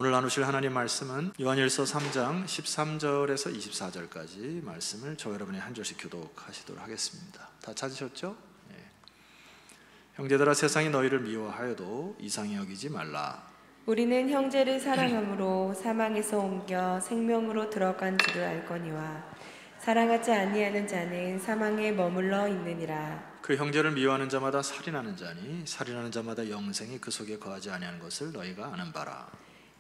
오늘 나누실 하나님 말씀은 요한일서 3장 13절에서 24절까지 말씀을 저 여러분이 한 절씩 교독하시도록 하겠습니다. 다 찾으셨죠? 예. 형제들아, 세상이 너희를 미워하여도 이상히 여기지 말라. 우리는 형제를 사랑함으로 사망에서 옮겨 생명으로 들어간 줄을 알거니와 사랑하지 아니하는 자는 사망에 머물러 있느니라. 그 형제를 미워하는 자마다 살인하는 자니 살인하는 자마다 영생이 그 속에 거하지 아니하는 것을 너희가 아는 바라.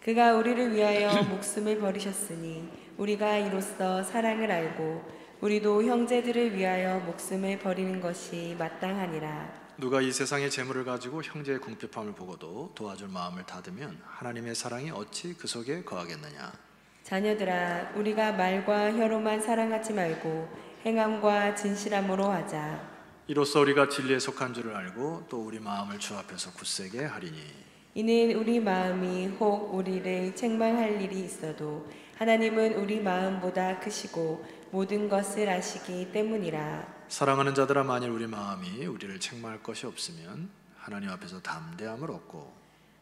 그가 우리를 위하여 목숨을 버리셨으니 우리가 이로써 사랑을 알고 우리도 형제들을 위하여 목숨을 버리는 것이 마땅하니라. 누가 이 세상의 재물을 가지고 형제의 궁핍함을 보고도 도와줄 마음을 닫으면 하나님의 사랑이 어찌 그 속에 거하겠느냐. 자녀들아, 우리가 말과 혀로만 사랑하지 말고 행함과 진실함으로 하자. 이로써 우리가 진리에 속한 줄을 알고 또 우리 마음을 주 앞에서 굳세게 하리니. 이는 우리 마음이 혹 우리를 책망할 일이 있어도 하나님은 우리 마음보다 크시고 모든 것을 아시기 때문이라. 사랑하는 자들아, 만일 우리 마음이 우리를 책망할 것이 없으면 하나님 앞에서 담대함을 얻고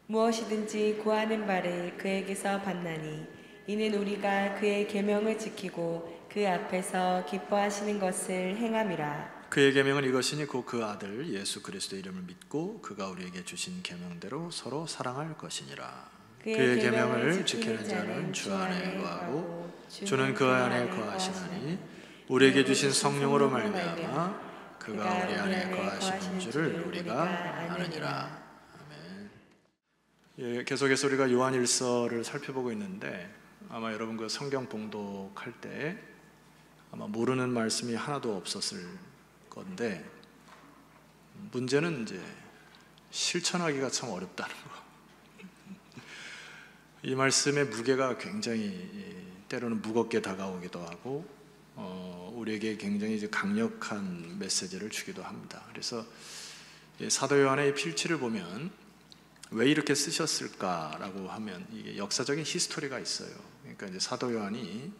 무엇이든지 구하는 바를 그에게서 받나니 이는 우리가 그의 계명을 지키고 그 앞에서 기뻐하시는 것을 행함이라. 그의 계명은 이것이니 곧 그 아들 예수 그리스도의 이름을 믿고 그가 우리에게 주신 계명대로 서로 사랑할 것이니라. 그의 계명을 지키는 자는 주 안에 거하고 주는 그 안에 거하시나니 우리에게 주신 성령으로 말미암아 그가 우리 안에 거하시는 줄을 우리가 아느니라. 아멘. 예, 계속해서 우리가 요한일서를 살펴보고 있는데 아마 여러분 그 성경 봉독할 때 아마 모르는 말씀이 하나도 없었을 건데 문제는 이제 실천하기가 참 어렵다는 거. 이 말씀의 무게가 굉장히 때로는 무겁게 다가오기도 하고 우리에게 굉장히 이제 강력한 메시지를 주기도 합니다. 그래서 사도 요한의 필지를 보면 왜 이렇게 쓰셨을까라고 하면 이게 역사적인 히스토리가 있어요. 그러니까 이제 사도 요한이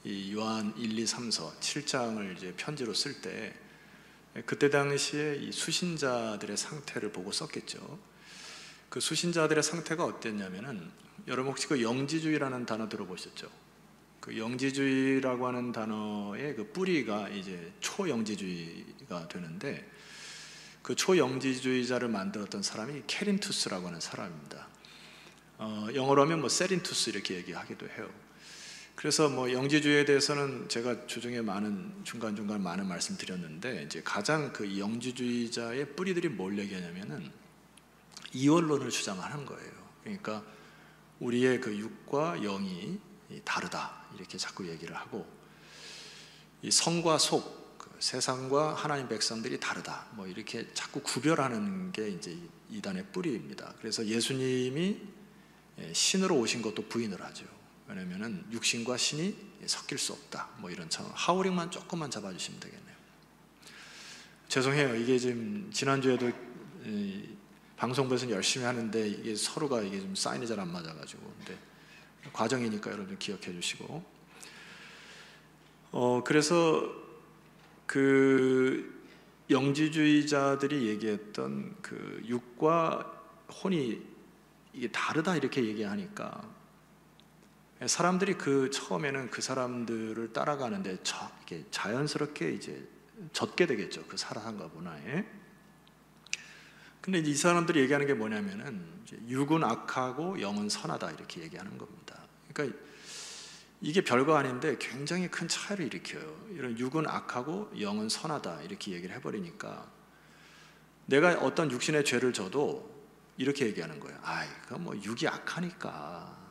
이 요한 1, 2, 3서 7장을 이제 편지로 쓸 때 그때 당시에 이 수신자들의 상태를 보고 썼겠죠. 그 수신자들의 상태가 어땠냐면은 여러분 혹시 그 영지주의라는 단어 들어보셨죠? 그 영지주의라고 하는 단어의 그 뿌리가 이제 초영지주의가 되는데 그 초영지주의자를 만들었던 사람이 케린투스라고 하는 사람입니다. 영어로 하면 뭐 세린투스 이렇게 얘기하기도 해요. 그래서 뭐 영지주의에 대해서는 제가 주중에 중간중간 많은 말씀 드렸는데 이제 가장 그 영지주의자의 뿌리들이 뭘 얘기하냐면은 이원론을 주장하는 거예요. 그러니까 우리의 그 육과 영이 다르다 이렇게 자꾸 얘기를 하고 이 성과 속, 그 세상과 하나님 백성들이 다르다 뭐 이렇게 자꾸 구별하는 게 이제 이단의 뿌리입니다. 그래서 예수님이 신으로 오신 것도 부인을 하죠. 왜냐면은 육신과 신이 섞일 수 없다 뭐 이런 참 하우링만 조금만 잡아주시면 되겠네요. 죄송해요. 이게 지금 지난주에도 방송부에서는 열심히 하는데 이게 서로가 이게 좀 사인이 잘 안 맞아가지고 근데 과정이니까 여러분 기억해 주시고 그래서 그 영지주의자들이 얘기했던 그 육과 혼이 이게 다르다 이렇게 얘기하니까 사람들이 그 처음에는 그 사람들을 따라가는데 이렇게 자연스럽게 이제 젖게 되겠죠. 그 살아간가 문화에. 근데 이 사람들이 얘기하는 게 뭐냐면은 육은 악하고 영은 선하다 이렇게 얘기하는 겁니다. 그러니까 이게 별거 아닌데 굉장히 큰 차이를 일으켜요. 이런 육은 악하고 영은 선하다 이렇게 얘기를 해버리니까 내가 어떤 육신의 죄를 져도 이렇게 얘기하는 거예요. 아이, 그 뭐 육이 악하니까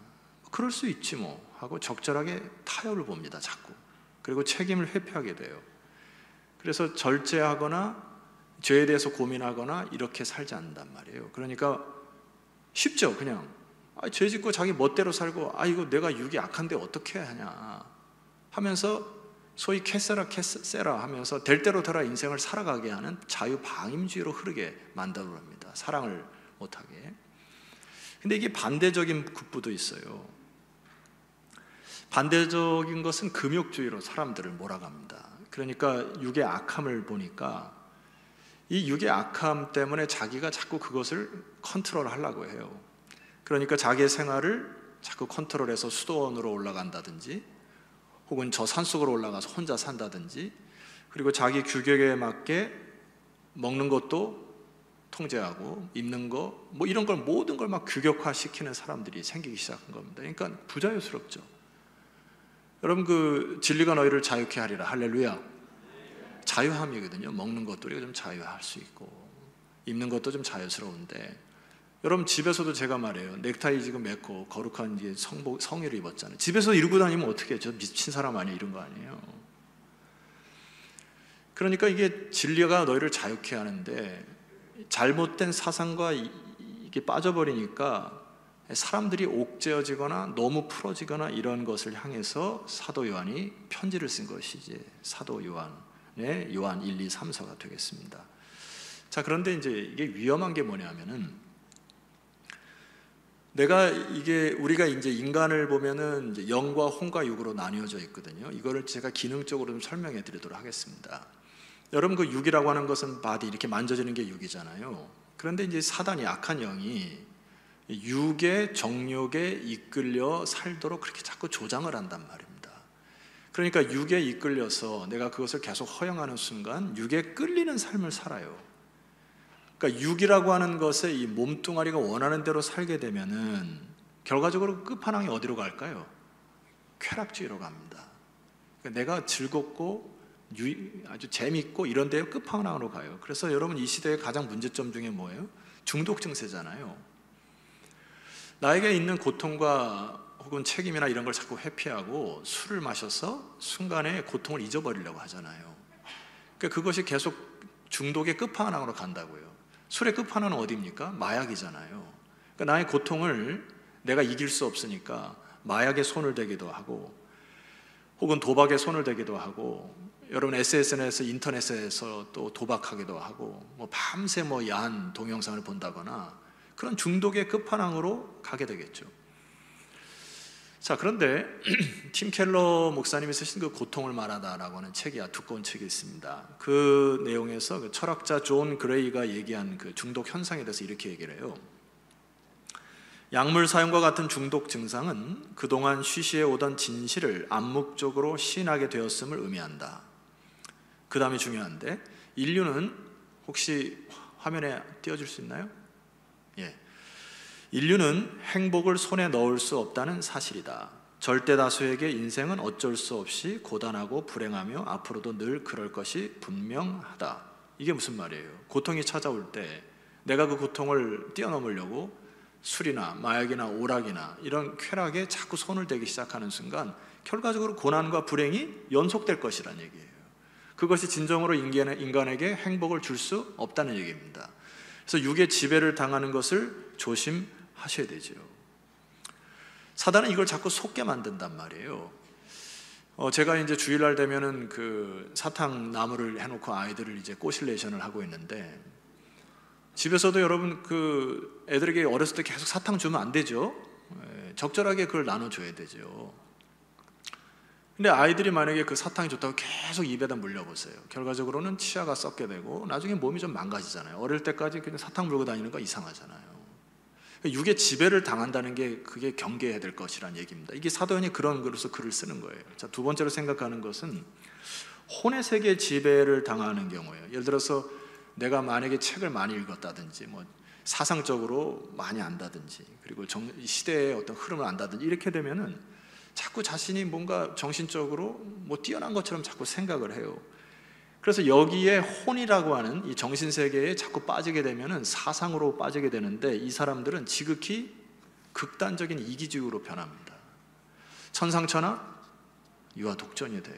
그럴 수 있지 뭐 하고 적절하게 타협을 봅니다. 자꾸. 그리고 책임을 회피하게 돼요. 그래서 절제하거나 죄에 대해서 고민하거나 이렇게 살지 않는단 말이에요. 그러니까 쉽죠. 그냥 죄 짓고 자기 멋대로 살고 이거 내가 육이 악한데 어떻게 하냐 하면서 소위 캐세라 캐세라 하면서 될 대로 되라 인생을 살아가게 하는 자유방임주의로 흐르게 만들어냅니다. 사랑을 못하게. 근데 이게 반대적인 극부도 있어요. 반대적인 것은 금욕주의로 사람들을 몰아갑니다. 그러니까 육의 악함을 보니까 이 육의 악함 때문에 자기가 자꾸 그것을 컨트롤하려고 해요. 그러니까 자기의 생활을 자꾸 컨트롤해서 수도원으로 올라간다든지 혹은 저 산속으로 올라가서 혼자 산다든지, 그리고 자기 규격에 맞게 먹는 것도 통제하고 입는 거 뭐 이런 걸 모든 걸 막 규격화시키는 사람들이 생기기 시작한 겁니다. 그러니까 부자유스럽죠. 여러분, 그 진리가 너희를 자유케 하리라. 할렐루야. 자유함이거든요. 먹는 것도 우리가 좀 자유할 수 있고 입는 것도 좀 자유스러운데, 여러분 집에서도 제가 말해요. 넥타이 지금 맺고 거룩한 이제 성의를 입었잖아요. 집에서 이러고 다니면 어떻게, 저 미친 사람 아니에요? 이런 거 아니에요? 그러니까 이게 진리가 너희를 자유케 하는데 잘못된 사상과 이게 빠져버리니까 사람들이 옥죄어지거나 너무 풀어지거나 이런 것을 향해서 사도 요한이 편지를 쓴 것이 이제 사도 요한의 요한 1, 2, 3, 4가 되겠습니다. 자, 그런데 이제 이게 위험한 게 뭐냐면은, 우리가 이제 인간을 보면은 이제 영과 혼과 육으로 나뉘어져 있거든요. 이거를 제가 기능적으로 좀 설명해 드리도록 하겠습니다. 여러분, 그 육이라고 하는 것은 바디, 이렇게 만져지는 게 육이잖아요. 그런데 이제 사단이, 악한 영이 육의 정욕에 이끌려 살도록 그렇게 자꾸 조장을 한단 말입니다. 그러니까 육에 이끌려서 내가 그것을 계속 허용하는 순간 육에 끌리는 삶을 살아요. 그러니까 육이라고 하는 것에 이 몸뚱아리가 원하는 대로 살게 되면은 결과적으로 끝판왕이 어디로 갈까요? 쾌락주의로 갑니다. 그러니까 내가 즐겁고 아주 재밌고 이런 데에 끝판왕으로 가요. 그래서 여러분, 이 시대의 가장 문제점 중에 뭐예요? 중독 증세잖아요. 나에게 있는 고통과 혹은 책임이나 이런 걸 자꾸 회피하고 술을 마셔서 순간에 고통을 잊어버리려고 하잖아요. 그러니까 그것이 계속 중독의 끝판왕으로 간다고요. 술의 끝판왕은 어디입니까? 마약이잖아요. 그러니까 나의 고통을 내가 이길 수 없으니까 마약에 손을 대기도 하고 혹은 도박에 손을 대기도 하고, 여러분 SNS, 인터넷에서 또 도박하기도 하고, 뭐 밤새 뭐 야한 동영상을 본다거나 그런 중독의 끝판왕으로 가게 되겠죠. 자, 그런데 팀 켈러 목사님이 쓰신 그 고통을 말하다라고 하는 책이 두꺼운 책이 있습니다. 그 내용에서 그 철학자 존 그레이가 얘기한 그 중독 현상에 대해서 이렇게 얘기를 해요. 약물 사용과 같은 중독 증상은 그동안 쉬쉬해 오던 진실을 암묵적으로 시인하게 되었음을 의미한다. 그 다음이 중요한데, 인류는, 혹시 화면에 띄워줄 수 있나요? 예. 인류는 행복을 손에 넣을 수 없다는 사실이다. 절대 다수에게 인생은 어쩔 수 없이 고단하고 불행하며 앞으로도 늘 그럴 것이 분명하다. 이게 무슨 말이에요? 고통이 찾아올 때 내가 그 고통을 뛰어넘으려고 술이나 마약이나 오락이나 이런 쾌락에 자꾸 손을 대기 시작하는 순간 결과적으로 고난과 불행이 연속될 것이라는 얘기예요. 그것이 진정으로 인간에게 행복을 줄 수 없다는 얘기입니다. 그래서 육의 지배를 당하는 것을 조심하셔야 되죠. 사단은 이걸 자꾸 속게 만든단 말이에요. 제가 이제 주일날 되면은 그 사탕 나무를 해놓고 아이들을 이제 꼬실레이션을 하고 있는데, 집에서도 여러분 그 애들에게 어렸을 때 계속 사탕 주면 안 되죠. 적절하게 그걸 나눠줘야 되죠. 근데 아이들이 만약에 그 사탕이 좋다고 계속 입에다 물려보세요. 결과적으로는 치아가 썩게 되고 나중에 몸이 좀 망가지잖아요. 어릴 때까지 그냥 사탕 물고 다니는 거 이상하잖아요. 육의 지배를 당한다는 게 그게 경계해야 될 것이라는 얘기입니다. 이게 사도연이 그런 글로서 글을 쓰는 거예요. 자, 두 번째로 생각하는 것은 혼의 세계 지배를 당하는 경우예요. 예를 들어서 내가 만약에 책을 많이 읽었다든지 뭐 사상적으로 많이 안다든지 그리고 시대의 어떤 흐름을 안다든지 이렇게 되면은 자꾸 자신이 뭔가 정신적으로 뭐 뛰어난 것처럼 자꾸 생각을 해요. 그래서 여기에 혼이라고 하는 이 정신세계에 자꾸 빠지게 되면은 사상으로 빠지게 되는데, 이 사람들은 지극히 극단적인 이기주의로 변합니다. 천상천하 유아독전이 돼요.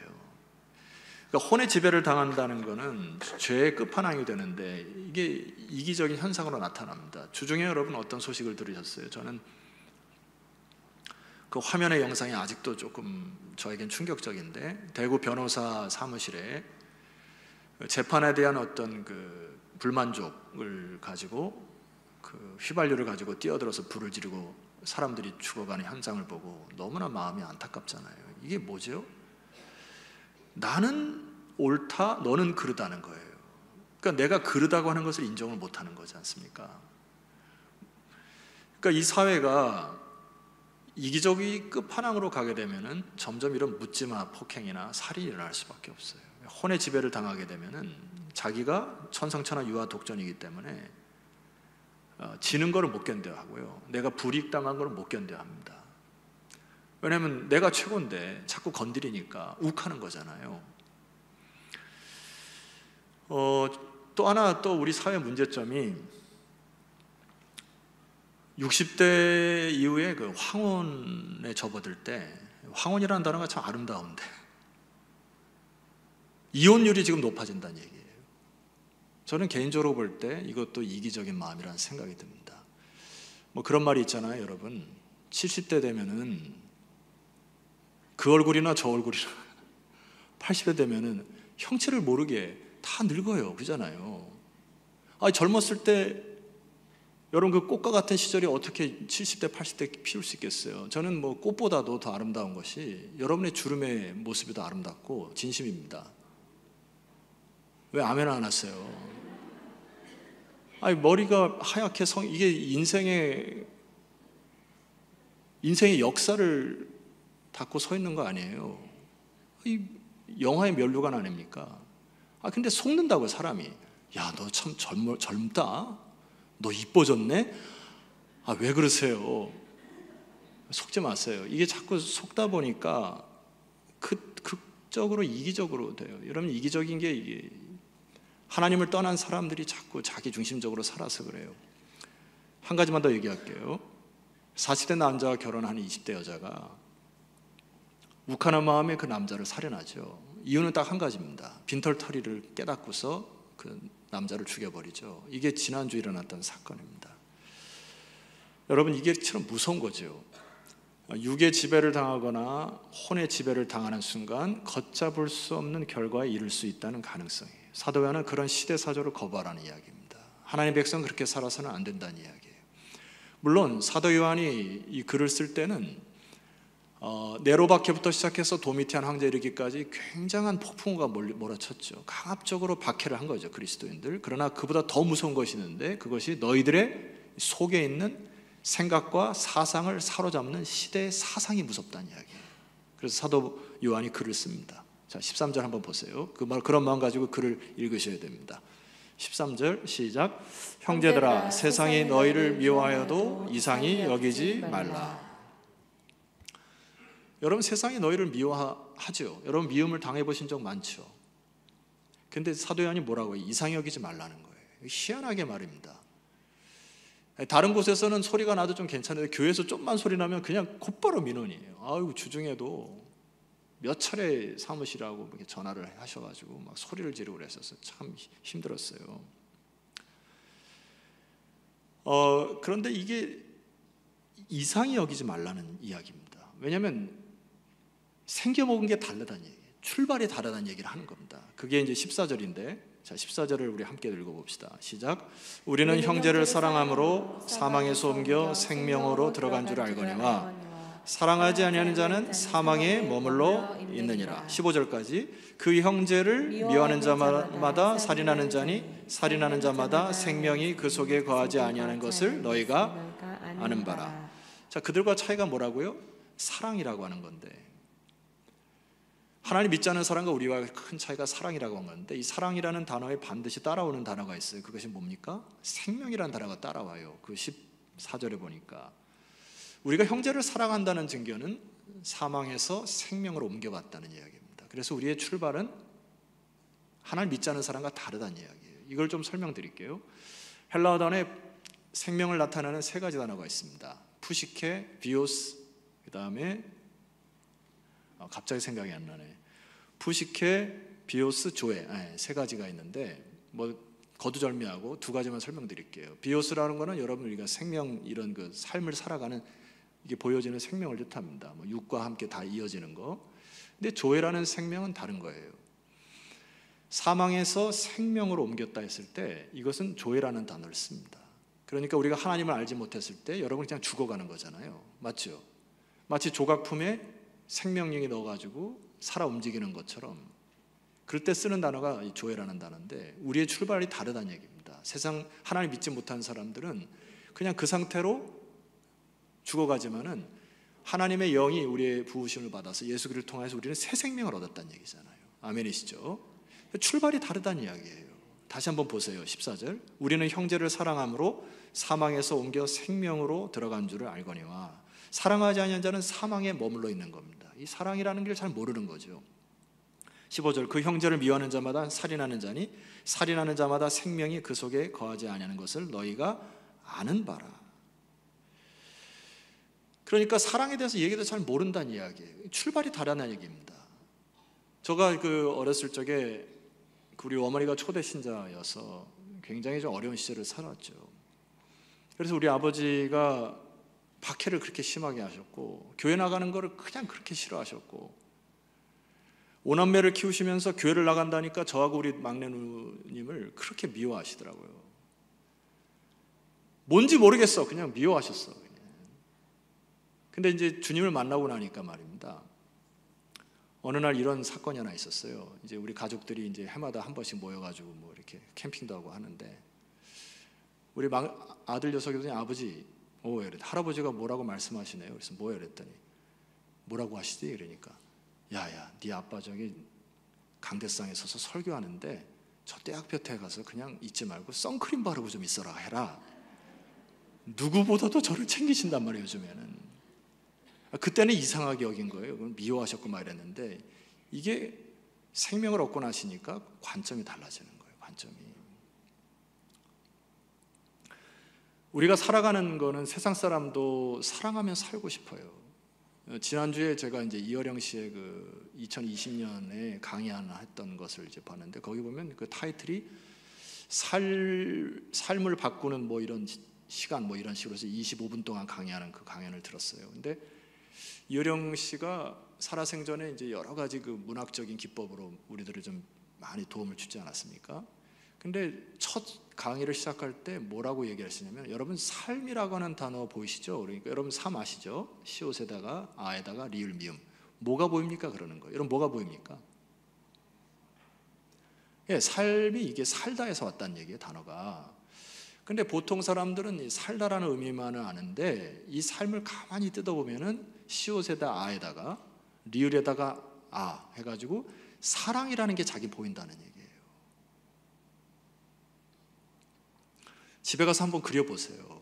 그러니까 혼의 지배를 당한다는 것은 죄의 끝판왕이 되는데 이게 이기적인 현상으로 나타납니다. 주중에 여러분 어떤 소식을 들으셨어요? 저는 그 화면의 영상이 아직도 조금 저에겐 충격적인데, 대구 변호사 사무실에 재판에 대한 어떤 그 불만족을 가지고 그 휘발유를 가지고 뛰어들어서 불을 지르고 사람들이 죽어가는 현장을 보고 너무나 마음이 안타깝잖아요. 이게 뭐죠? 나는 옳다, 너는 그르다는 거예요. 그러니까 내가 그르다고 하는 것을 인정을 못하는 거지 않습니까? 그러니까 이 사회가 이기적이 끝판왕으로 가게 되면은 점점 이런 묻지마 폭행이나 살인이 일어날 수밖에 없어요. 혼의 지배를 당하게 되면은 자기가 천상천하 유아 독전이기 때문에 지는 거를 못 견뎌 하고요. 내가 불이익당한 거를 못 견뎌 합니다. 왜냐하면 내가 최고인데 자꾸 건드리니까 욱하는 거잖아요. 또 하나 또 우리 사회 문제점이 60대 이후에 그 황혼에 접어들 때, 황혼이라는 단어가 참 아름다운데 이혼율이 지금 높아진다는 얘기예요. 저는 개인적으로 볼 때 이것도 이기적인 마음이라는 생각이 듭니다. 뭐 그런 말이 있잖아요, 여러분. 70대 되면은 그 얼굴이나 저 얼굴이나 80대 되면은 형체를 모르게 다 늙어요. 그잖아요. 젊었을 때 여러분 그 꽃과 같은 시절이 어떻게 70대, 80대 피울 수 있겠어요? 저는 뭐 꽃보다도 더 아름다운 것이 여러분의 주름의 모습이 더 아름답고 진심입니다. 왜 아멘 안 하세요? 머리가 하얗게 이게 인생의 역사를 닫고 서 있는 거 아니에요? 이 영화의 면류관 아닙니까? 근데 속는다고 사람이. 야, 너 참 젊다? 너 이뻐졌네? 왜 그러세요? 속지 마세요. 이게 자꾸 속다 보니까 극적으로 이기적으로 돼요. 여러분, 이기적인 게 이게 하나님을 떠난 사람들이 자꾸 자기 중심적으로 살아서 그래요. 한 가지만 더 얘기할게요. 40대 남자와 결혼한 20대 여자가 욱하는 마음에 그 남자를 살해하죠. 이유는 딱 한 가지입니다. 빈털터리를 깨닫고서 그 남자를 죽여버리죠. 이게 지난주 일어났던 사건입니다. 여러분, 이게 참 무서운 거죠. 육의 지배를 당하거나 혼의 지배를 당하는 순간 걷잡을 수 없는 결과에 이를 수 있다는 가능성이에요. 사도 요한은 그런 시대사조를 거부하라는 이야기입니다. 하나님의 백성은 그렇게 살아서는 안 된다는 이야기예요. 물론 사도 요한이 이 글을 쓸 때는 네로박해부터 시작해서 도미티안 황제에 이르기까지 굉장한 폭풍우가 몰아쳤죠. 강압적으로 박해를 한 거죠, 그리스도인들. 그러나 그보다 더 무서운 것이 있는데 그것이 너희들의 속에 있는 생각과 사상을 사로잡는 시대의 사상이 무섭다는 이야기예요. 그래서 사도 요한이 글을 씁니다. 자, 13절 한번 보세요. 그런 마음 가지고 글을 읽으셔야 됩니다. 13절 시작. 형제들아, 세상이 너희를 미워하여도 이상히 여기지 말라. 여러분, 세상이 너희를 미워하죠. 여러분, 미움을 당해보신 적 많죠. 근데 사도 요한이 뭐라고 해요? 이상히 여기지 말라는 거예요. 희한하게 말입니다. 다른 곳에서는 소리가 나도 좀 괜찮은데 교회에서 좀만 소리 나면 그냥 곧바로 민원이에요. 주중에도 몇 차례 사무실하고 전화를 하셔가지고 막 소리를 지르고 그랬었어요. 참 힘들었어요. 그런데 이게 이상히 여기지 말라는 이야기입니다. 왜냐하면 생겨먹은 게 다르다는 얘기예요. 출발이 다르다는 얘기를 하는 겁니다. 그게 이제 14절인데, 자, 14절을 우리 함께 읽어봅시다. 시작. 우리는 형제를 사랑함으로 사망에서 옮겨 생명으로 들어간 줄 알거니와 사랑하지 아니하는 자는 사망에 머물러 있느니라. 15절까지. 그 형제를 미워하는 자마다 살인하는 자니 살인하는 자마다 생명이 그 속에 거하지 아니하는 것을 너희가 아는 바라. 자, 그들과 차이가 뭐라고요? 사랑이라고 하는 건데, 하나님 믿지 않는 사람과 우리와 큰 차이가 사랑이라고 한 건데, 이 사랑이라는 단어에 반드시 따라오는 단어가 있어요. 그것이 뭡니까? 생명이라는 단어가 따라와요. 그 14절에 보니까 우리가 형제를 사랑한다는 증거는 사망에서 생명으로 옮겨갔다는 이야기입니다. 그래서 우리의 출발은 하나님 믿지 않는 사람과 다르다는 이야기예요. 이걸 좀 설명드릴게요. 헬라어 단어에 생명을 나타내는 세 가지 단어가 있습니다. 푸시케, 비오스, 그 다음에 갑자기 생각이 안 나네. 푸시케, 비오스, 조에, 세 가지가 있는데 뭐 거두절미하고 두 가지만 설명드릴게요. 비오스라는 거는 여러분 우리가 생명, 이런 그 삶을 살아가는 이게 보여지는 생명을 뜻합니다. 뭐 육과 함께 다 이어지는 거. 근데 조에라는 생명은 다른 거예요. 사망에서 생명으로 옮겼다 했을 때 이것은 조에라는 단어를 씁니다. 그러니까 우리가 하나님을 알지 못했을 때 여러분 그냥 죽어가는 거잖아요. 맞죠? 마치 조각품에 생명력이 넣어가지고 살아 움직이는 것처럼, 그럴 때 쓰는 단어가 조회라는 단어인데 우리의 출발이 다르다는 얘기입니다. 세상 하나님 믿지 못한 사람들은 그냥 그 상태로 죽어가지만은 하나님의 영이 우리의 부으심을 받아서 예수 그리스도를 통해서 우리는 새 생명을 얻었다는 얘기잖아요. 아멘이시죠? 출발이 다르다는 이야기예요. 다시 한번 보세요. 14절. 우리는 형제를 사랑함으로 사망에서 옮겨 생명으로 들어간 줄을 알거니와. 사랑하지 아니한 자는 사망에 머물러 있는 겁니다. 이 사랑이라는 걸 잘 모르는 거죠. 15절. 그 형제를 미워하는 자마다 살인하는 자니 살인하는 자마다 생명이 그 속에 거하지 아니하는 것을 너희가 아는 바라. 그러니까 사랑에 대해서 얘기도 잘 모른다는 이야기예요. 출발이 다르다는 얘기입니다. 제가 어렸을 적에 우리 어머니가 초대 신자여서 굉장히 좀 어려운 시절을 살았죠. 그래서 우리 아버지가 박해를 그렇게 심하게 하셨고 교회 나가는 거를 그냥 그렇게 싫어하셨고 오남매를 키우시면서 교회를 나간다니까 저하고 우리 막내 누님을 그렇게 미워하시더라고요. 뭔지 모르겠어. 그냥 미워하셨어. 근데 이제 주님을 만나고 나니까 말입니다. 어느 날 이런 사건이 하나 있었어요. 이제 우리 가족들이 이제 해마다 한 번씩 모여가지고 뭐 이렇게 캠핑도 하고 하는데 우리 아들 녀석이 그러더니 아버지, 이래. 할아버지가 뭐라고 말씀하시네요. 그래서 뭐예요? 그랬더니 뭐라고 하시지? 이러니까 야야, 네 아빠 저기 강대상에 서서 설교하는데 저 대학볕에 가서 그냥 있지 말고 선크림 바르고 좀 있어라 해라. 누구보다도 저를 챙기신단 말이에요. 요즘에는. 그때는 이상하게 여긴 거예요. 미워하셨고 막 이랬는데 이게 생명을 얻고 나시니까 관점이 달라지는 거예요. 관점이. 우리가 살아가는 거는 세상 사람도 사랑하며 살고 싶어요. 지난주에 제가 이제 이어령 씨의 2020년에 강의 하나 했던 것을 이제 봤는데 거기 보면 그 타이틀이 삶을 바꾸는 뭐 이런 시간 뭐 이런 식으로 해서 25분 동안 강의하는 그 강연을 들었어요. 근데 이어령 씨가 살아생전에 이제 여러 가지 문학적인 기법으로 우리들을 좀 많이 도움을 주지 않았습니까? 근데 첫 강의를 시작할 때 뭐라고 얘기하시냐면 여러분 삶이라고 하는 단어 보이시죠? 그러니까 여러분 삶 아시죠? 시옷에다가 아에다가 리을 미음 뭐가 보입니까? 그러는 거예요. 여러분 뭐가 보입니까? 예, 삶이 이게 살다에서 왔다는 얘기예요. 단어가. 근데 보통 사람들은 이 살다라는 의미만은 아는데 이 삶을 가만히 뜯어보면은 시옷에다 아에다가 리을에다가 아 해가지고 사랑이라는 게 자기 보인다는 얘기예요. 집에 가서 한번 그려보세요.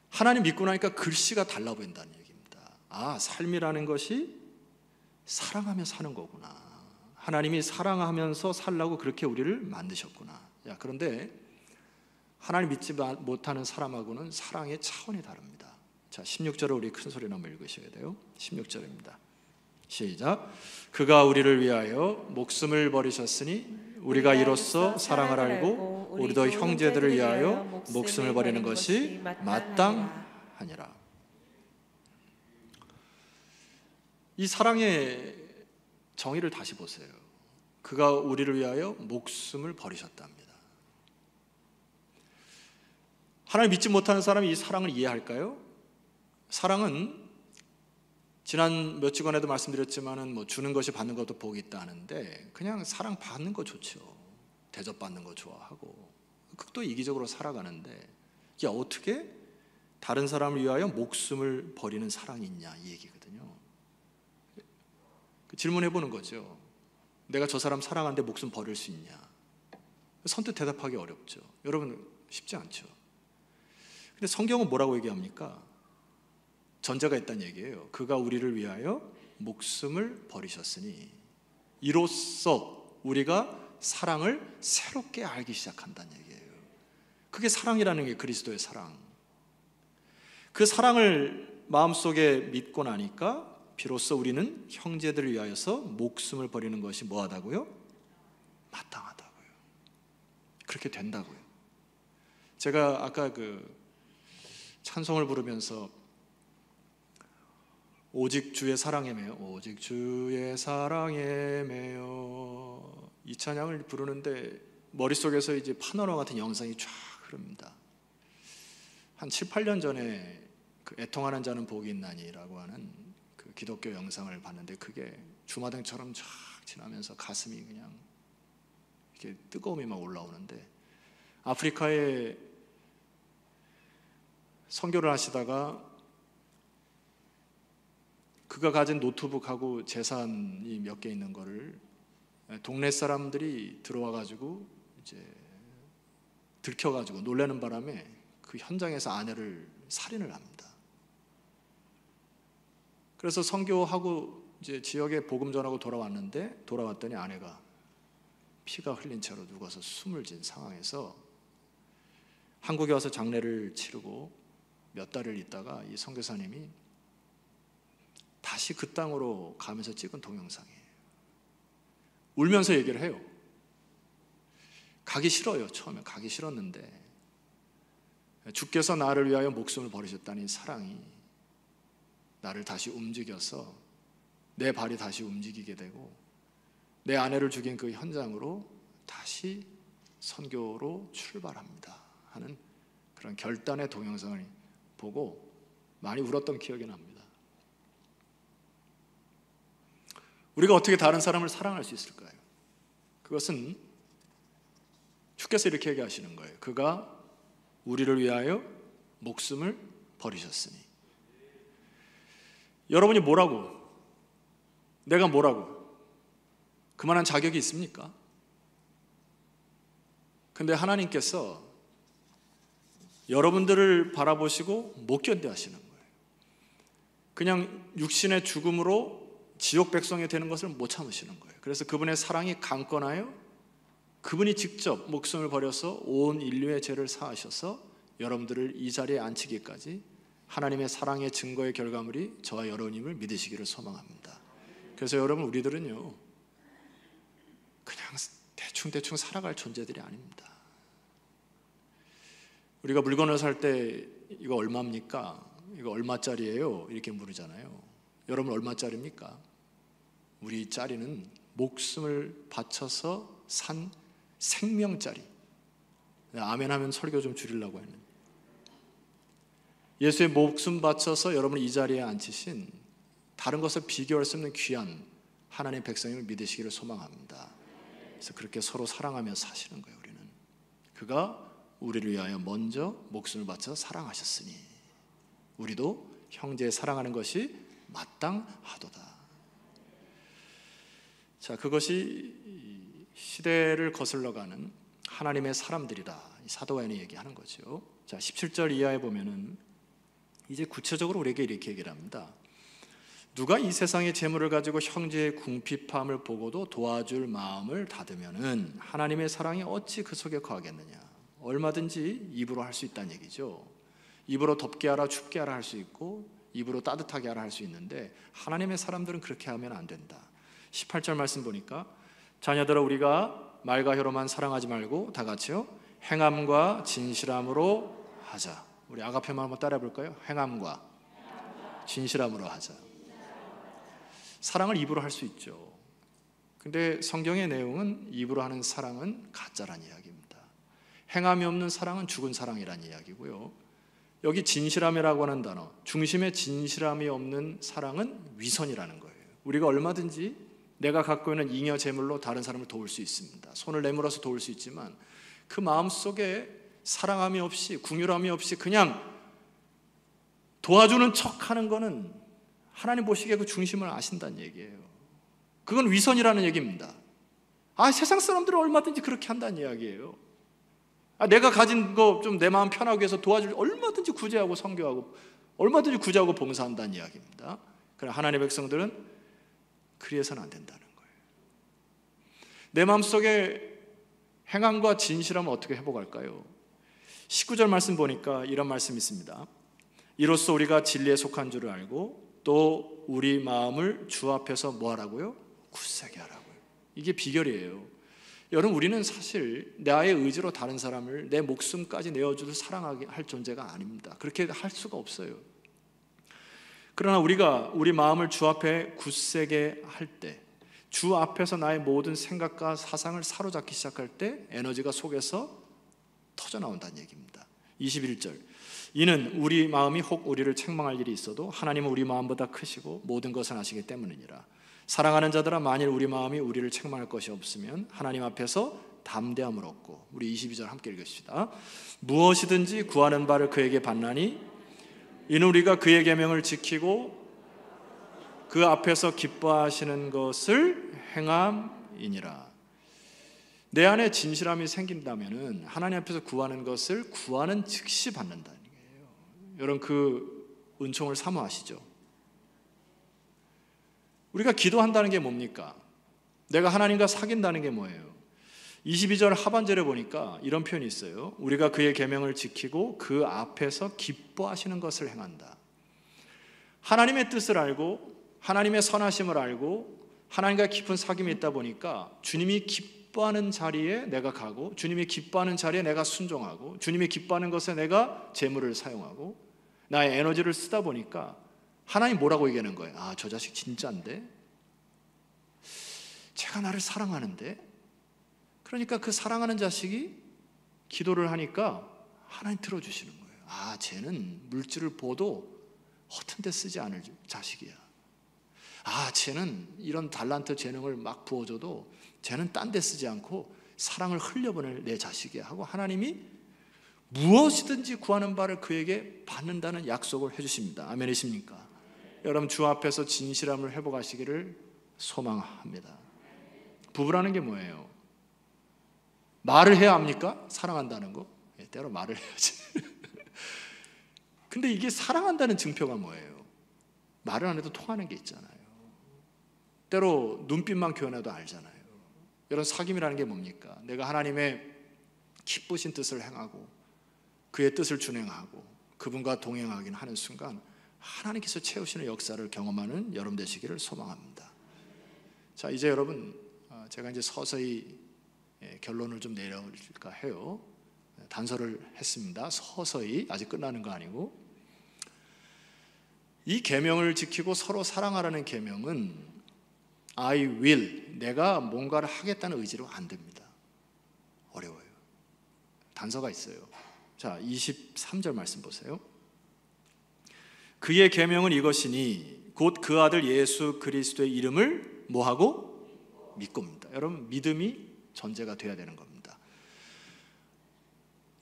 하나님 믿고 나니까 글씨가 달라 보인다는 얘기입니다. 아, 삶이라는 것이 사랑하며 사는 거구나. 하나님이 사랑하면서 살라고 그렇게 우리를 만드셨구나. 그런데 하나님 믿지 못하는 사람하고는 사랑의 차원이 다릅니다. 자, 16절을 우리 큰 소리로 한번 읽으셔야 돼요. 16절입니다. 시작. 그가 우리를 위하여 목숨을 버리셨으니 우리가 이로써 사랑을 알고 우리도 형제들을 위하여 목숨을 버리는 것이 마땅하니라. 이 사랑의 정의를 다시 보세요. 그가 우리를 위하여 목숨을 버리셨답니다. 하나님 믿지 못하는 사람이 이 사랑을 이해할까요? 사랑은 지난 몇 주간에도 말씀드렸지만은 뭐 주는 것이 받는 것도 복이 있다 하는데 그냥 사랑 받는 거 좋죠. 대접받는 거 좋아하고 또 이기적으로 살아가는데 이게 어떻게 다른 사람을 위하여 목숨을 버리는 사랑이 있냐 이 얘기거든요. 질문해 보는 거죠. 내가 저 사람 사랑하는데 목숨 버릴 수 있냐? 선뜻 대답하기 어렵죠. 여러분 쉽지 않죠. 근데 성경은 뭐라고 얘기합니까? 전제가 있다는 얘기예요. 그가 우리를 위하여 목숨을 버리셨으니 이로써 우리가 사랑을 새롭게 알기 시작한다는 얘기예요. 그게 사랑이라는 게 그리스도의 사랑. 그 사랑을 마음속에 믿고 나니까 비로소 우리는 형제들을 위하여서 목숨을 버리는 것이 뭐하다고요? 마땅하다고요. 그렇게 된다고요. 제가 아까 찬송을 부르면서 오직 주의 사랑에 매여 오직 주의 사랑에 매여 이 찬양을 부르는데 머릿속에서 이제 파노라마 같은 영상이 쫙 흐릅니다. 한 7, 8년 전에 애통하는 자는 복이 있나니라고 하는 그 기독교 영상을 봤는데 그게 주마등처럼 쫙 지나면서 가슴이 그냥 이렇게 뜨거움이 막 올라오는데 아프리카의 선교를 하시다가 그가 가진 노트북하고 재산이 몇 개 있는 거를 동네 사람들이 들어와 가지고 이제 들켜 가지고 놀라는 바람에 그 현장에서 아내를 살인을 합니다. 그래서 선교하고 이제 지역에 복음 전하고 돌아왔더니 아내가 피가 흘린 채로 누워서 숨을 진 상황에서 한국에 와서 장례를 치르고 몇 달을 있다가 이 선교사님이 다시 그 땅으로 가면서 찍은 동영상이에요. 울면서 얘기를 해요. 가기 싫어요. 처음에 가기 싫었는데 주께서 나를 위하여 목숨을 버리셨다는 사랑이 나를 다시 움직여서 내 발이 다시 움직이게 되고 내 아내를 죽인 그 현장으로 다시 선교로 출발합니다 하는 그런 결단의 동영상을 보고 많이 울었던 기억이 납니다. 우리가 어떻게 다른 사람을 사랑할 수 있을까요? 그것은 주께서 이렇게 얘기하시는 거예요. 그가 우리를 위하여 목숨을 버리셨으니. 여러분이 뭐라고? 내가 뭐라고? 그만한 자격이 있습니까? 근데 하나님께서 여러분들을 바라보시고 못 견뎌 하시는 거예요. 그냥 육신의 죽음으로 지옥 백성이 되는 것을 못 참으시는 거예요. 그래서 그분의 사랑이 강건하여 그분이 직접 목숨을 버려서 온 인류의 죄를 사하셔서 여러분들을 이 자리에 앉히기까지 하나님의 사랑의 증거의 결과물이 저와 여러분임을 믿으시기를 소망합니다. 그래서 여러분, 우리들은요 그냥 대충 살아갈 존재들이 아닙니다. 우리가 물건을 살 때 이거 얼마입니까? 이거 얼마짜리예요? 이렇게 물으잖아요. 여러분 얼마짜리입니까? 우리 짜리는 목숨을 바쳐서 산 생명짜리. 아멘 하면 설교 좀 줄이려고 했는데 예수의 목숨 바쳐서 여러분을 이 자리에 앉히신 다른 것을 비교할 수 없는 귀한 하나님의 백성임을 믿으시기를 소망합니다. 그래서 그렇게 서로 사랑하며 사시는 거예요. 우리는 그가 우리를 위하여 먼저 목숨을 바쳐 사랑하셨으니 우리도 형제 사랑하는 것이 마땅하도다. 자, 그것이 시대를 거슬러가는 하나님의 사람들이다. 사도 바울이 얘기하는 거죠. 자, 17절 이하에 보면은 이제 구체적으로 우리에게 이렇게 얘기를 합니다. 누가 이 세상의 재물을 가지고 형제의 궁핍함을 보고도 도와줄 마음을 닫으면은 하나님의 사랑이 어찌 그 속에 거하겠느냐. 얼마든지 입으로 할 수 있다는 얘기죠. 입으로 덥게 하라 춥게 하라 할 수 있고 입으로 따뜻하게 하라 할 수 있는데 하나님의 사람들은 그렇게 하면 안 된다. 18절 말씀 보니까 자녀들아 우리가 말과 혀로만 사랑하지 말고 다 같이요 행함과 진실함으로 하자. 우리 아가페만 한번 따라해 볼까요? 행함과 진실함으로 하자. 사랑을 입으로 할 수 있죠. 근데 성경의 내용은 입으로 하는 사랑은 가짜란 이야기입니다. 행함이 없는 사랑은 죽은 사랑이란 이야기고요. 여기 진실함이라고 하는 단어, 중심에 진실함이 없는 사랑은 위선이라는 거예요. 우리가 얼마든지 내가 갖고 있는 잉여 재물로 다른 사람을 도울 수 있습니다. 손을 내밀어서 도울 수 있지만 그 마음속에 사랑함이 없이 긍휼함이 없이 그냥 도와주는 척하는 거는 하나님 보시기에 그 중심을 아신다는 얘기예요. 그건 위선이라는 얘기입니다. 세상 사람들은 얼마든지 그렇게 한다는 이야기예요. 내가 가진 거 좀 내 마음 편하기 위해서 도와줄 얼마든지 구제하고 선교하고 얼마든지 구제하고 봉사한다는 이야기입니다. 그러나 하나님의 백성들은 그리해서는 안 된다는 거예요. 내 마음속에 행함과 진실함을 어떻게 회복할까요? 19절 말씀 보니까 이런 말씀이 있습니다. 이로써 우리가 진리에 속한 줄을 알고 또 우리 마음을 주 앞에서 뭐 하라고요? 굳세게 하라고요. 이게 비결이에요. 여러분, 우리는 사실 나의 의지로 다른 사람을 내 목숨까지 내어주듯 사랑하게 할 존재가 아닙니다. 그렇게 할 수가 없어요. 그러나 우리가 우리 마음을 주 앞에 굳세게 할 때, 주 앞에서 나의 모든 생각과 사상을 사로잡기 시작할 때 에너지가 속에서 터져나온다는 얘기입니다. 21절 이는 우리 마음이 혹 우리를 책망할 일이 있어도 하나님은 우리 마음보다 크시고 모든 것을 아시기 때문이니라. 사랑하는 자들아 만일 우리 마음이 우리를 책망할 것이 없으면 하나님 앞에서 담대함을 얻고, 우리 22절 함께 읽읍시다. 무엇이든지 구하는 바를 그에게 받나니 이는 우리가 그의 계명을 지키고 그 앞에서 기뻐하시는 것을 행함이니라. 내 안에 진실함이 생긴다면 하나님 앞에서 구하는 것을 구하는 즉시 받는다는 거예요. 여러분 그 은총을 사모하시죠? 우리가 기도한다는 게 뭡니까? 내가 하나님과 사귄다는 게 뭐예요? 22절 하반절에 보니까 이런 표현이 있어요. 우리가 그의 계명을 지키고 그 앞에서 기뻐하시는 것을 행한다. 하나님의 뜻을 알고 하나님의 선하심을 알고 하나님과 깊은 사귐이 있다 보니까 주님이 기뻐하는 자리에 내가 가고 주님이 기뻐하는 자리에 내가 순종하고 주님이 기뻐하는 것에 내가 재물을 사용하고 나의 에너지를 쓰다 보니까 하나님 뭐라고 얘기하는 거예요? 아, 저 자식 진짜인데? 제가 나를 사랑하는데? 그러니까 그 사랑하는 자식이 기도를 하니까 하나님 들어주시는 거예요. 아, 쟤는 물질을 보도 허튼 데 쓰지 않을 자식이야. 아, 쟤는 이런 달란트 재능을 막 부어줘도 쟤는 딴 데 쓰지 않고 사랑을 흘려보낼 내 자식이야 하고 하나님이 무엇이든지 구하는 바를 그에게 받는다는 약속을 해주십니다. 아멘이십니까? 여러분 주 앞에서 진실함을 회복하시기를 소망합니다. 부부라는 게 뭐예요? 말을 해야 합니까? 사랑한다는 거? 때로 말을 해야지. 근데 이게 사랑한다는 증표가 뭐예요? 말을 안 해도 통하는 게 있잖아요. 때로 눈빛만 교환해도 알잖아요. 여러분 사귐이라는 게 뭡니까? 내가 하나님의 기쁘신 뜻을 행하고 그의 뜻을 준행하고 그분과 동행하긴 하는 순간 하나님께서 채우시는 역사를 경험하는 여러분 되시기를 소망합니다. 자, 이제 여러분 제가 이제 서서히 결론을 좀 내려올까 해요. 단서를 했습니다. 서서히, 아직 끝나는 거 아니고. 이 계명을 지키고 서로 사랑하라는 계명은 I will, 내가 뭔가를 하겠다는 의지로 안 됩니다. 어려워요. 단서가 있어요. 자, 23절 말씀 보세요. 그의 계명은 이것이니 곧 그 아들 예수 그리스도의 이름을 뭐하고? 믿고입니다. 여러분 믿음이 전제가 돼야 되는 겁니다.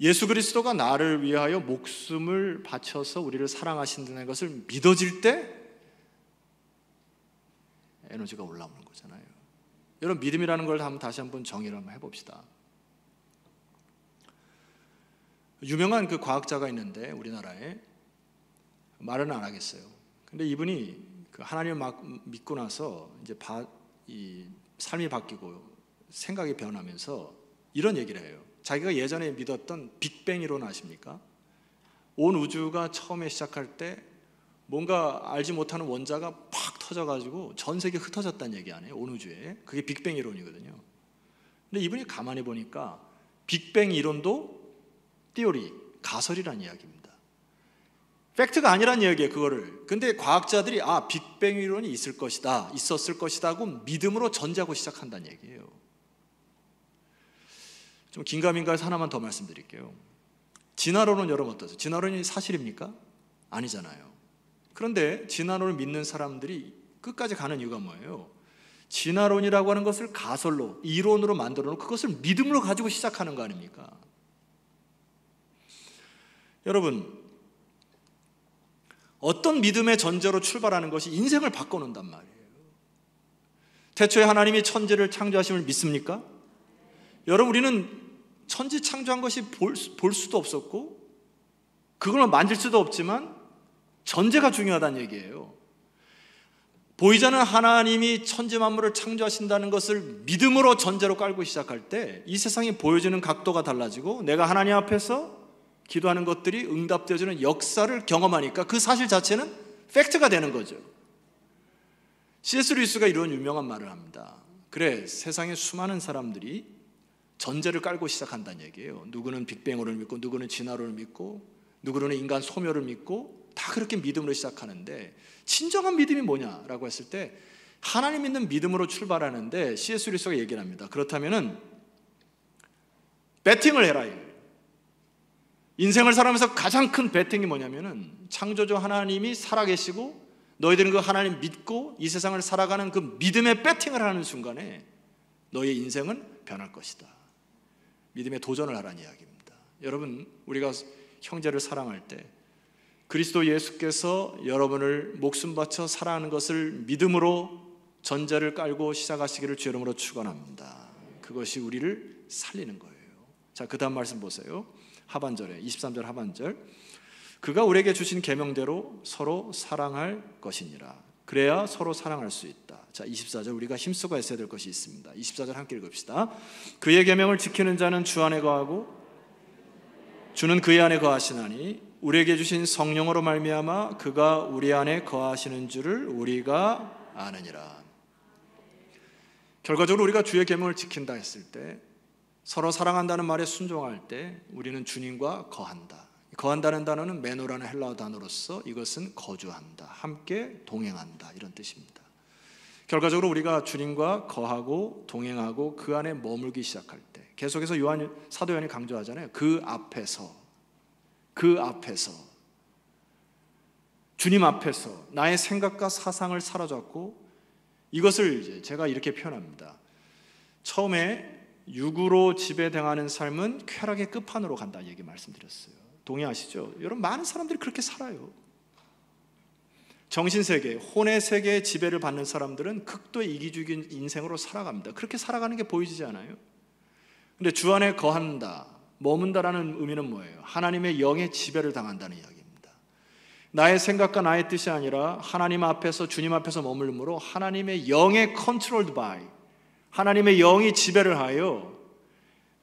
예수 그리스도가 나를 위하여 목숨을 바쳐서 우리를 사랑하신다는 것을 믿어질 때 에너지가 올라오는 거잖아요. 여러분 믿음이라는 걸 다시 한번 정의를 한번 해봅시다. 유명한 그 과학자가 있는데 우리나라에 말은 안 하겠어요. 근데 이분이 그 하나님을 막 믿고 나서 이제 이 삶이 바뀌고 생각이 변하면서 이런 얘기를 해요. 자기가 예전에 믿었던 빅뱅 이론 아십니까? 온 우주가 처음에 시작할 때 뭔가 알지 못하는 원자가 팍 터져가지고 전 세계에 흩어졌다는 얘기 아니에요? 온 우주에. 그게 빅뱅 이론이거든요. 근데 이분이 가만히 보니까 빅뱅 이론도 띠오리, 가설이라는 이야기입니다. 팩트가 아니란 이야기예요, 그거를. 근데 과학자들이 빅뱅 이론이 있을 것이다, 있었을 것이다 하고 믿음으로 전제하고 시작한다는 얘기예요. 좀 긴가민가해서 하나만 더 말씀드릴게요. 진화론은 여러분 어떠세요? 진화론이 사실입니까? 아니잖아요. 그런데 진화론을 믿는 사람들이 끝까지 가는 이유가 뭐예요? 진화론이라고 하는 것을 가설로, 이론으로 만들어 놓고 그것을 믿음으로 가지고 시작하는 거 아닙니까? 여러분 어떤 믿음의 전제로 출발하는 것이 인생을 바꿔놓는단 말이에요. 태초에 하나님이 천지를 창조하심을 믿습니까? 여러분 우리는 천지 창조한 것이 볼 수도 없었고 그걸 만질 수도 없지만 전제가 중요하다는 얘기예요. 보이지 않는 하나님이 천지 만물을 창조하신다는 것을 믿음으로 전제로 깔고 시작할 때 이 세상이 보여지는 각도가 달라지고 내가 하나님 앞에서 기도하는 것들이 응답되어지는 역사를 경험하니까 그 사실 자체는 팩트가 되는 거죠. C.S. 루이스가 이런 유명한 말을 합니다. 그래, 세상에 수많은 사람들이 전제를 깔고 시작한다는 얘기예요. 누구는 빅뱅을 믿고 누구는 진화론을 믿고 누구는 인간 소멸을 믿고 다 그렇게 믿음으로 시작하는데 진정한 믿음이 뭐냐라고 했을 때 하나님 믿는 믿음으로 출발하는데 C.S. 루이스가 얘기를 합니다. 그렇다면은 배팅을 해라. 인생을 살아가면서 가장 큰 배팅이 뭐냐면은 창조주 하나님이 살아계시고 너희들은 그 하나님 믿고 이 세상을 살아가는 그 믿음의 배팅을 하는 순간에 너의 인생은 변할 것이다. 믿음의 도전을 하라는 이야기입니다. 여러분 우리가 형제를 사랑할 때 그리스도 예수께서 여러분을 목숨 바쳐 사랑하는 것을 믿음으로 전제를 깔고 시작하시기를 주 이름으로 축원합니다. 그것이 우리를 살리는 거예요. 자, 그 다음 말씀 보세요. 하반절에 23절 하반절. 그가 우리에게 주신 계명대로 서로 사랑할 것이니라. 그래야 서로 사랑할 수 있다. 자, 24절 우리가 힘쓰고 애써야 될 것이 있습니다. 24절 함께 읽읍시다. 그의 계명을 지키는 자는 주 안에 거하고 주는 그의 안에 거하시나니 우리에게 주신 성령으로 말미암아 그가 우리 안에 거하시는 줄을 우리가 아느니라. 결과적으로 우리가 주의 계명을 지킨다 했을 때, 서로 사랑한다는 말에 순종할 때 우리는 주님과 거한다. 거한다는 단어는 메노라는 헬라어 단어로서 이것은 거주한다, 함께 동행한다 이런 뜻입니다. 결과적으로 우리가 주님과 거하고 동행하고 그 안에 머물기 시작할 때, 계속해서 사도 요한이 강조하잖아요. 그 앞에서 주님 앞에서 나의 생각과 사상을 사로잡고, 이것을 이제 제가 이렇게 표현합니다. 처음에 육으로 지배당하는 삶은 쾌락의 끝판으로 간다 얘기 말씀드렸어요. 동의하시죠? 여러분, 많은 사람들이 그렇게 살아요. 정신세계, 혼의 세계의 지배를 받는 사람들은 극도의 이기주의적인 인생으로 살아갑니다. 그렇게 살아가는 게 보이지 않아요? 근데 주 안에 거한다, 머문다라는 의미는 뭐예요? 하나님의 영의 지배를 당한다는 이야기입니다. 나의 생각과 나의 뜻이 아니라 하나님 앞에서, 주님 앞에서 머물므로 하나님의 영의 controlled by, 하나님의 영이 지배를 하여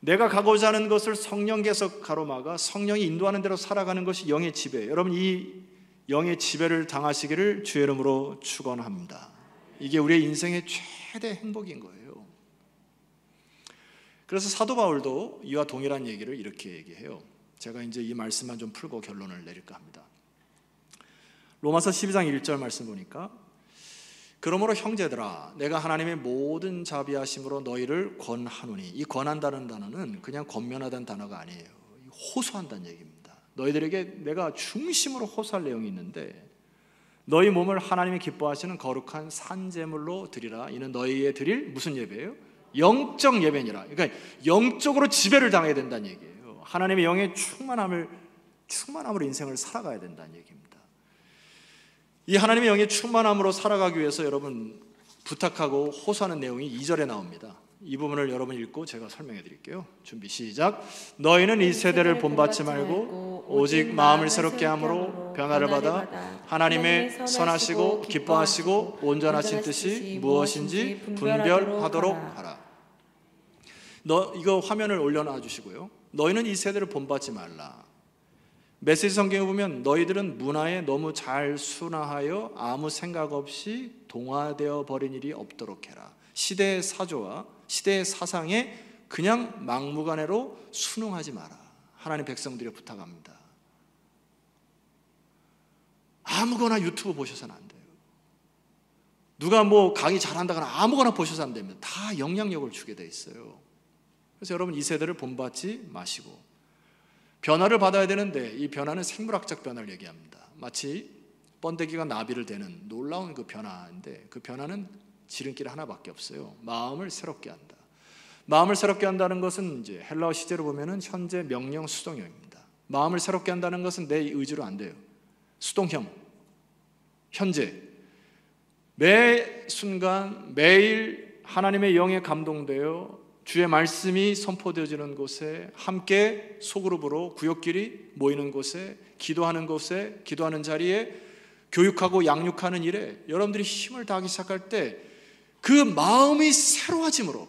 내가 가고자 하는 것을 성령께서 가로막아 성령이 인도하는 대로 살아가는 것이 영의 지배예요. 여러분, 이 영의 지배를 당하시기를 주의 이름으로 축원합니다. 이게 우리의 인생의 최대 행복인 거예요. 그래서 사도 바울도 이와 동일한 얘기를 이렇게 얘기해요. 제가 이제 이 말씀만 좀 풀고 결론을 내릴까 합니다. 로마서 12장 1절 말씀 보니까, 그러므로 형제들아, 내가 하나님의 모든 자비하심으로 너희를 권하노니, 이 권한다는 단어는 그냥 권면하다는 단어가 아니에요. 호소한다는 얘기입니다. 너희들에게 내가 중심으로 호소할 내용이 있는데, 너희 몸을 하나님이 기뻐하시는 거룩한 산제물로 드리라. 이는 너희의 드릴 무슨 예배예요? 영적 예배니라. 그러니까 영적으로 지배를 당해야 된다는 얘기예요. 하나님의 영의 충만함으로 인생을 살아가야 된다는 얘기입니다. 이 하나님의 영의 충만함으로 살아가기 위해서 여러분 부탁하고 호소하는 내용이 2절에 나옵니다. 이 부분을 여러분 읽고 제가 설명해 드릴게요. 준비 시작. 너희는 이 세대를 본받지 말고 오직 마음을 새롭게 함으로 변화를 받아 하나님의 선하시고 기뻐하시고 온전하신 뜻이 무엇인지 분별하도록 하라. 이거 화면을 올려놔 주시고요. 너희는 이 세대를 본받지 말라. 메시지 성경에 보면 너희들은 문화에 너무 잘 순화하여 아무 생각 없이 동화되어 버린 일이 없도록 해라. 시대의 사조와 시대의 사상에 그냥 막무가내로 순응하지 마라. 하나님 백성들이 부탁합니다. 아무거나 유튜브 보셔서는 안 돼요. 누가 뭐 강의 잘한다거나 아무거나 보셔서 안 됩니다. 다 영향력을 주게 돼 있어요. 그래서 여러분, 이 세대를 본받지 마시고 변화를 받아야 되는데, 이 변화는 생물학적 변화를 얘기합니다. 마치 번데기가 나비를 대는 놀라운 그 변화인데, 그 변화는 지름길 하나밖에 없어요. 마음을 새롭게 한다. 마음을 새롭게 한다는 것은 이제 헬라어 시제로 보면은 현재 명령 수동형입니다. 마음을 새롭게 한다는 것은 내 의지로 안 돼요. 수동형, 현재, 매 순간 매일 하나님의 영에 감동되어 주의 말씀이 선포되어지는 곳에, 함께 소그룹으로 구역끼리 모이는 곳에, 기도하는 자리에, 교육하고 양육하는 일에 여러분들이 힘을 다하기 시작할 때 그 마음이 새로워짐으로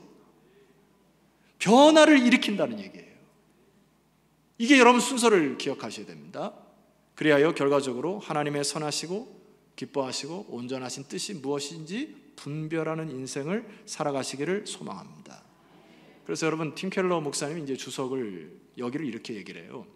변화를 일으킨다는 얘기예요. 이게 여러분 순서를 기억하셔야 됩니다. 그리하여 결과적으로 하나님의 선하시고 기뻐하시고 온전하신 뜻이 무엇인지 분별하는 인생을 살아가시기를 소망합니다. 그래서 여러분, 팀 켈러 목사님이 이제 주석을 여기를 이렇게 얘기를 해요.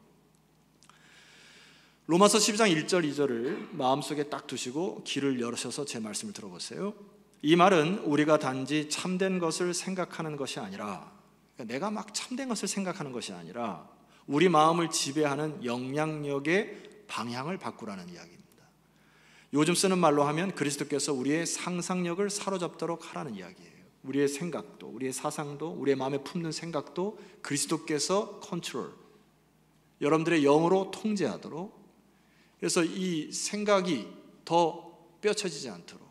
로마서 12장 1절 2절을 마음속에 딱 두시고 귀를 열으셔서 제 말씀을 들어보세요. 이 말은 우리가 단지 참된 것을 생각하는 것이 아니라, 그러니까 내가 막 참된 것을 생각하는 것이 아니라 우리 마음을 지배하는 영향력의 방향을 바꾸라는 이야기입니다. 요즘 쓰는 말로 하면 그리스도께서 우리의 상상력을 사로잡도록 하라는 이야기예요. 우리의 생각도, 우리의 사상도, 우리의 마음에 품는 생각도 그리스도께서 컨트롤, 여러분들의 영으로 통제하도록, 그래서 이 생각이 더 뼈쳐지지 않도록.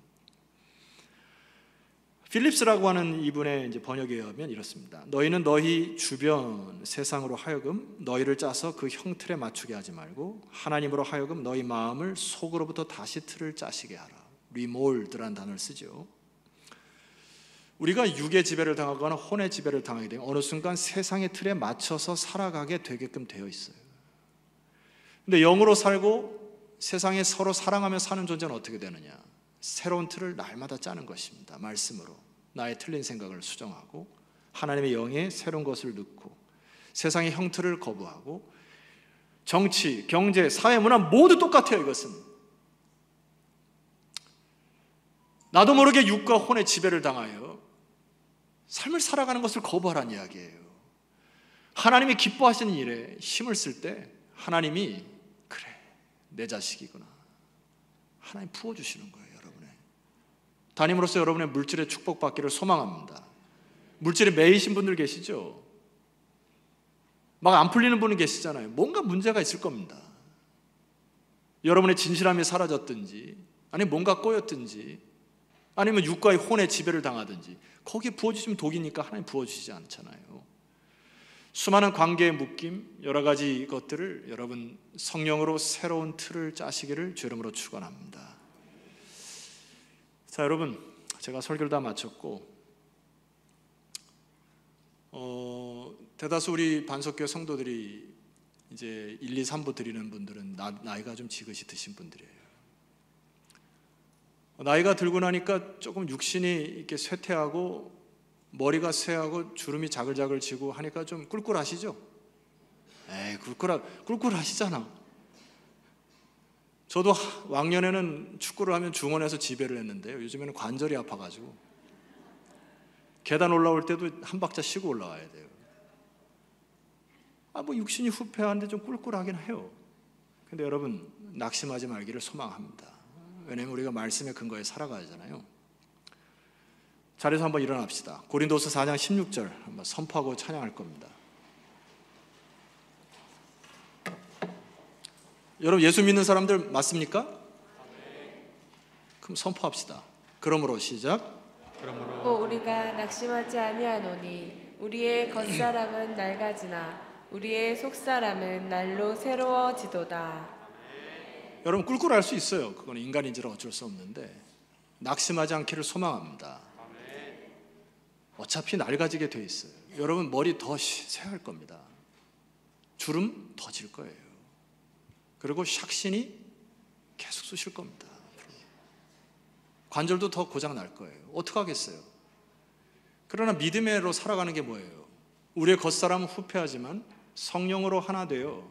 필립스라고 하는 이분의 이제 번역에 의하면 이렇습니다. 너희는 너희 주변 세상으로 하여금 너희를 짜서 그 형틀에 맞추게 하지 말고 하나님으로 하여금 너희 마음을 속으로부터 다시 틀을 짜시게 하라. 리몰드라는 단어를 쓰죠. 우리가 육의 지배를 당하거나 혼의 지배를 당하게 되면 어느 순간 세상의 틀에 맞춰서 살아가게 되게끔 되어 있어요. 근데 영으로 살고 세상에 서로 사랑하며 사는 존재는 어떻게 되느냐? 새로운 틀을 날마다 짜는 것입니다. 말씀으로 나의 틀린 생각을 수정하고 하나님의 영에 새로운 것을 넣고 세상의 형틀을 거부하고 정치, 경제, 사회, 문화 모두 똑같아요. 이것은 나도 모르게 육과 혼의 지배를 당하여 삶을 살아가는 것을 거부하라는 이야기예요. 하나님이 기뻐하시는 일에 힘을 쓸 때 하나님이 그래 내 자식이구나 하나님 부어주시는 거예요. 담임으로서 여러분의 물질의 축복받기를 소망합니다. 물질에 매이신 분들 계시죠? 막 안 풀리는 분이 계시잖아요. 뭔가 문제가 있을 겁니다. 여러분의 진실함이 사라졌든지 아니면 뭔가 꼬였든지 아니면 육과의 혼의 지배를 당하든지 거기에 부어주시면 독이니까 하나님 부어주시지 않잖아요. 수많은 관계의 묶임 여러 가지 것들을 여러분 성령으로 새로운 틀을 짜시기를 주 이름으로 축원합니다. 자, 여러분, 제가 설교를 다 마쳤고 대다수 우리 반석교회 성도들이 이제 1, 2, 3부 드리는 분들은 나이가 좀 지긋이 드신 분들이에요. 나이가 들고 나니까 조금 육신이 이렇게 쇠퇴하고 머리가 쇠하고 주름이 자글자글 지고 하니까 좀 꿀꿀하시죠? 에이, 꿀꿀하시잖아. 저도 왕년에는 축구를 하면 중원에서 지배를 했는데요. 요즘에는 관절이 아파가지고 계단 올라올 때도 한 박자 쉬고 올라와야 돼요. 뭐 육신이 후패하는데 좀 꿀꿀하긴 해요. 근데 여러분 낙심하지 말기를 소망합니다. 왜냐하면 우리가 말씀의 근거에 살아가잖아요. 자리에서 한번 일어납시다. 고린도서 4장 16절 한번 선포하고 찬양할 겁니다. 여러분 예수 믿는 사람들 맞습니까? 그럼 선포합시다. 그러므로 시작. 또 우리가 낙심하지 아니하노니 우리의 겉사람은 낡아지나 우리의 속사람은 날로 새로워지도다. 여러분 꿀꿀할 수 있어요. 그건 인간인지라 어쩔 수 없는데 낙심하지 않기를 소망합니다. 어차피 낡아지게 돼 있어요. 여러분 머리 더 새할 겁니다. 주름 더 질 거예요. 그리고 샥신이 계속 쑤실 겁니다. 관절도 더 고장 날 거예요. 어떡하겠어요? 그러나 믿음으로 살아가는 게 뭐예요? 우리의 겉사람은 후패하지만 성령으로 하나 되어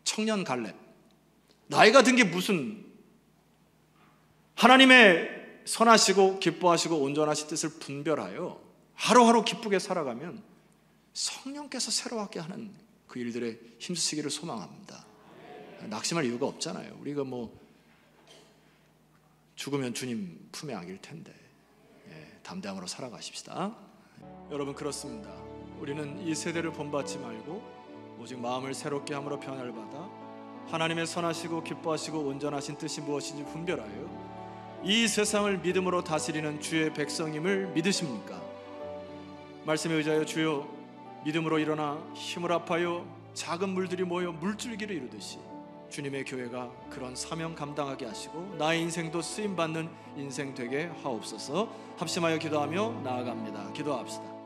청년 갈렙. 나이가 든 게 무슨 하나님의 선하시고 기뻐하시고 온전하신 뜻을 분별하여 하루하루 기쁘게 살아가면 성령께서 새로웠게 하는 그 일들에 힘쓰시기를 소망합니다. 낙심할 이유가 없잖아요. 우리가 뭐 죽으면 주님 품에 안길 텐데 담대함으로 살아가십시다. 여러분 그렇습니다. 우리는 이 세대를 본받지 말고 오직 마음을 새롭게 함으로 변화를 받아 하나님의 선하시고 기뻐하시고 온전하신 뜻이 무엇인지 분별하여 이 세상을 믿음으로 다스리는 주의 백성임을 믿으십니까? 말씀에 의지하여 주여 믿음으로 일어나 힘을 합하여 작은 물들이 모여 물줄기를 이루듯이 주님의 교회가 그런 사명 감당하게 하시고 나의 인생도 쓰임받는 인생 되게 하옵소서. 합심하여 기도하며 나아갑니다. 기도합시다.